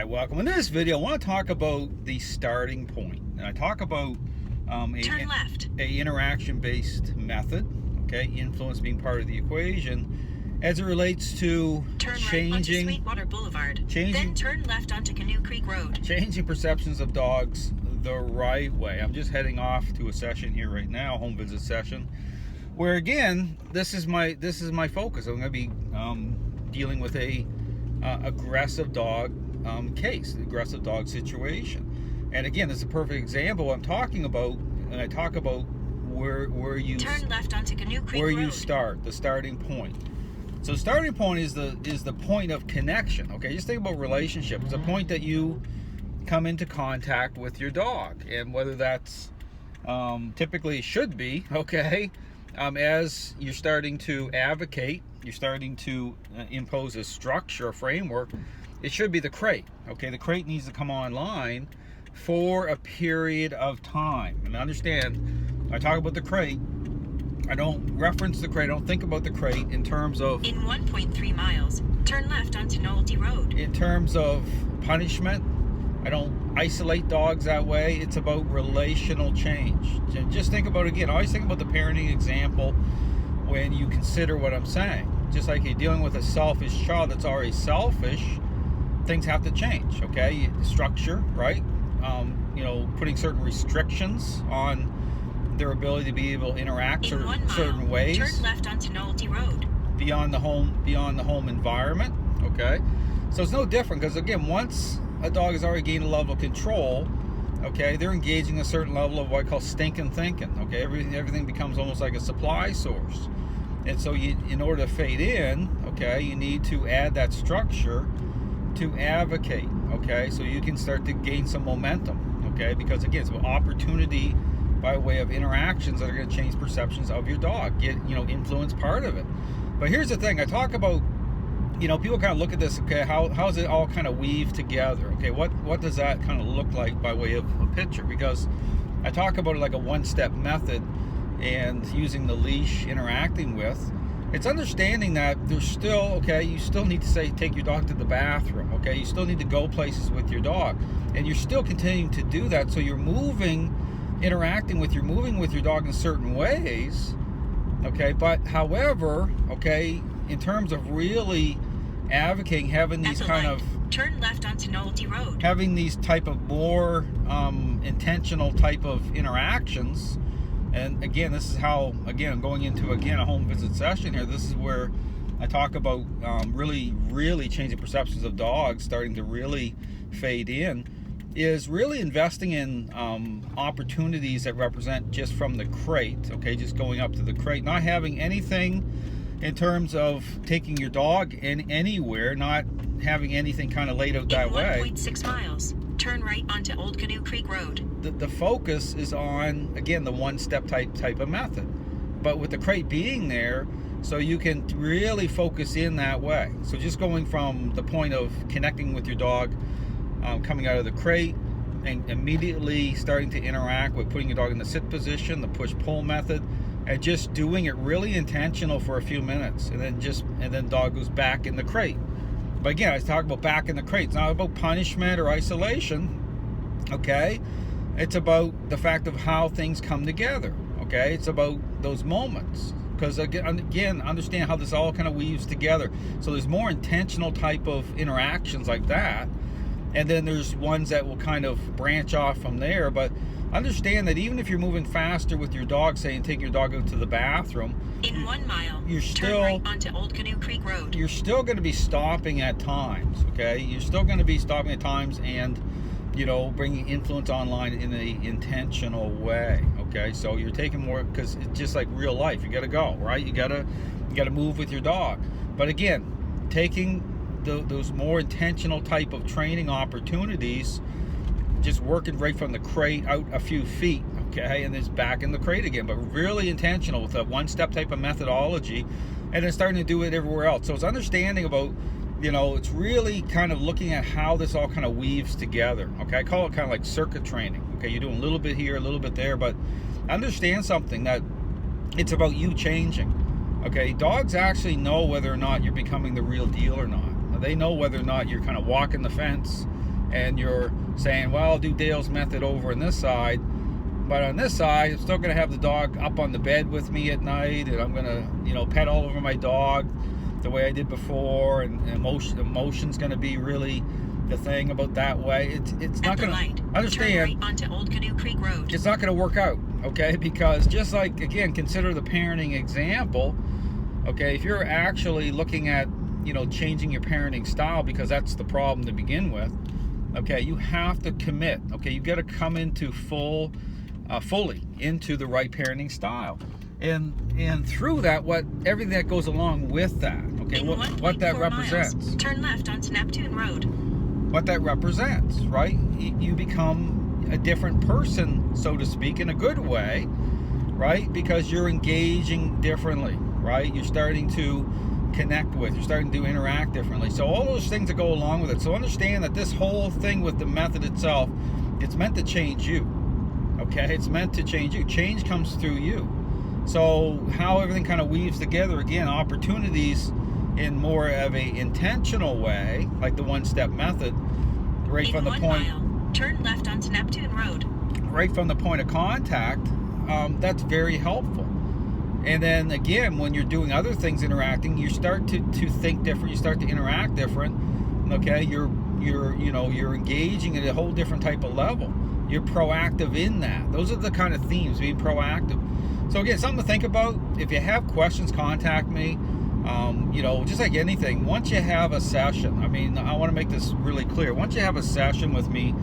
Hi, welcome. In this video, I want to talk about the starting point. And I talk about Turn left. a interaction-based method, okay, influence being part of the equation, as it relates to Turn right onto Sweetwater Boulevard. Then turn left onto Canoe Creek Road. Changing perceptions of dogs the right way. I'm just heading off to a session here right now, home visit session, where again, this is my focus. I'm going to be dealing with a aggressive dog case, aggressive dog situation. And again, this is a perfect example I'm talking about, and I talk about where you turn left onto Canoe Creek where Road. you start, the starting point. So starting point is the point of connection. Okay, just think about relationship. It's a point that you come into contact with your dog, and whether that's typically should be okay, as you're starting to advocate, you're starting to impose a structure, a framework. It should be the crate. Okay, the crate needs to come online for a period of time. And understand, I talk about the crate, I don't reference the crate, I don't think about the crate in terms of in 1.3 miles, turn left onto Nolte Road. In terms of punishment, I don't isolate dogs that way. It's about relational change. Just think about, again, I always think about the parenting example when you consider what I'm saying. Just like you're dealing with a selfish child that's already selfish, things have to change, okay? Structure, right? Putting certain restrictions on their ability to be able to interact certain ways. Turn left onto Nolte Road. Beyond the home environment, okay? So it's no different, because again, once a dog has already gained a level of control, okay, they're engaging a certain level of what I call stinking thinking, okay? Everything becomes almost like a supply source. And so in order to fade in, okay, you need to add that structure to advocate, okay? So you can start to gain some momentum, okay? Because again, it's an opportunity by way of interactions that are going to change perceptions of your dog, influence part of it. But here's the thing, I talk about, people kind of look at this, okay, how does it all kind of weave together? Okay, what does that kind of look like by way of a picture? Because I talk about it like a one-step method, and using the leash, interacting with, it's understanding that there's still, okay, you still need to take your dog to the bathroom, okay? You still need to go places with your dog, and you're still continuing to do that. So you're moving with your dog in certain ways, okay? But however, okay, in terms of really advocating, having these kind of turn left onto Nolte Road, having these type of more intentional type of interactions. And again, this is how, again, going into a home visit session here, this is where I talk about really changing perceptions of dogs, starting to really fade in, is really investing in opportunities that represent just from the crate, okay, just going up to the crate, not having anything in terms of taking your dog in anywhere, not having anything kind of laid out that way. In 1.6 miles, turn right onto Old Canoe Creek Road. The focus is on, again, the one-step type of method, but with the crate being there, so you can really focus in that way. So just going from the point of connecting with your dog, coming out of the crate, and immediately starting to interact with putting your dog in the sit position, the push-pull method, and just doing it really intentional for a few minutes, and then dog goes back in the crate. But again, I talk about back in the crate. It's not about punishment or isolation, okay? It's about the fact of how things come together, okay? It's about those moments. Because again, understand how this all kind of weaves together. So there's more intentional type of interactions like that. And then there's ones that will kind of branch off from there. But understand that even if you're moving faster with your dog, say, and take your dog out to the bathroom, in 1 mile, you're still turn right onto Old Canoe Creek Road. You're still going to be stopping at times, okay? You're still going to be stopping at times and, bringing influence online in an intentional way, okay? So you're taking more, because it's just like real life. You got to go, right? You got to move with your dog. But again, taking those more intentional type of training opportunities, just working right from the crate out a few feet, okay, and then back in the crate again, but really intentional with a one-step type of methodology, and then starting to do it everywhere else. So it's understanding about, it's really kind of looking at how this all kind of weaves together, okay? I call it kind of like circuit training, okay? You're doing a little bit here, a little bit there, but understand something, that it's about you changing, okay? Dogs actually know whether or not you're becoming the real deal or not. They know whether or not you're kind of walking the fence and you're saying, well, I'll do Dale's method over on this side, but on this side, I'm still going to have the dog up on the bed with me at night, and I'm going to, you know, pet all over my dog the way I did before, and emotion's going to be really the thing about that way. It's not going to, understand, turn right onto Old Canoe Creek Road. It's not going to work out, okay? Because just like, again, consider the parenting example, okay? If you're actually looking at, you know, changing your parenting style, because that's the problem to begin with, okay, you have to commit, okay? You got to come into fully into the right parenting style, and through that, everything that goes along with that, okay, what that represents. Miles, turn left onto Neptune Road. What that represents, right? You become a different person, so to speak, in a good way, right? Because you're engaging differently, right? You're starting to connect with, you're starting to interact differently. So all those things that go along with it. So understand that this whole thing with the method itself, it's meant to change you, okay? It's meant to change you. Change comes through you. So how everything kind of weaves together, again, opportunities in more of a intentional way, like the one-step method, right from the point, turn left onto Neptune Road. Right from the point of contact, that's very helpful. And then again, when you're doing other things, interacting, you start to think different, you start to interact different, okay? You're engaging at a whole different type of level. You're proactive in that. Those are the kind of themes, being proactive. So again, something to think about. If you have questions, contact me. You know, just like anything, once you have a session, I mean, I want to make this really clear. Once you have a session with me,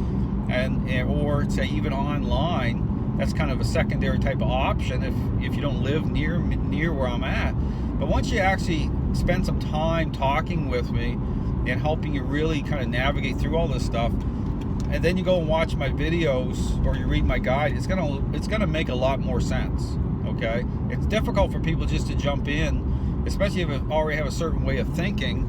or say even online, that's kind of a secondary type of option if you don't live near where I'm at. But once you actually spend some time talking with me and helping you really kind of navigate through all this stuff, and then you go and watch my videos or you read my guide, it's gonna make a lot more sense. Okay, it's difficult for people just to jump in, especially if you already have a certain way of thinking,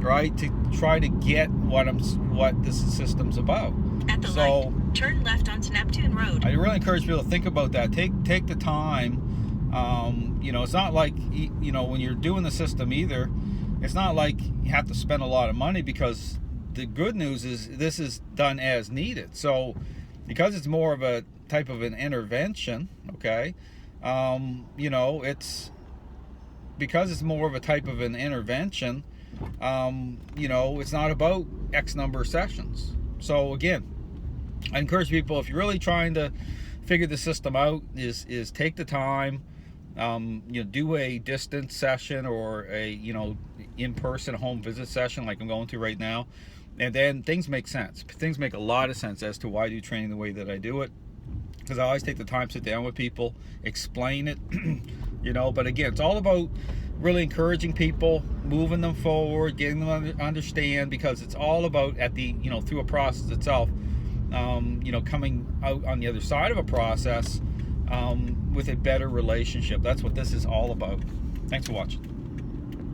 right, to try to get what this system's about. At the light, turn left onto Neptune Road. I really encourage people to think about that. Take the time. You know, it's not like, you know, when you're doing the system either, it's not like you have to spend a lot of money, because the good news is this is done as needed. So because it's more of a type of an intervention, okay, you know, because it's more of a type of an intervention, you know, it's not about X number of sessions. So again, I encourage people, if you're really trying to figure the system out, is take the time, you know, do a distance session or a, you know, in-person home visit session like I'm going to right now, and then things make sense. Things make a lot of sense as to why I do training the way that I do it, because I always take the time to sit down with people, explain it, you know. But again, it's all about really encouraging people, moving them forward, getting them to understand, because it's all about you know, through a process itself, you know, coming out on the other side of a process with a better relationship. That's what this is all about. Thanks for watching.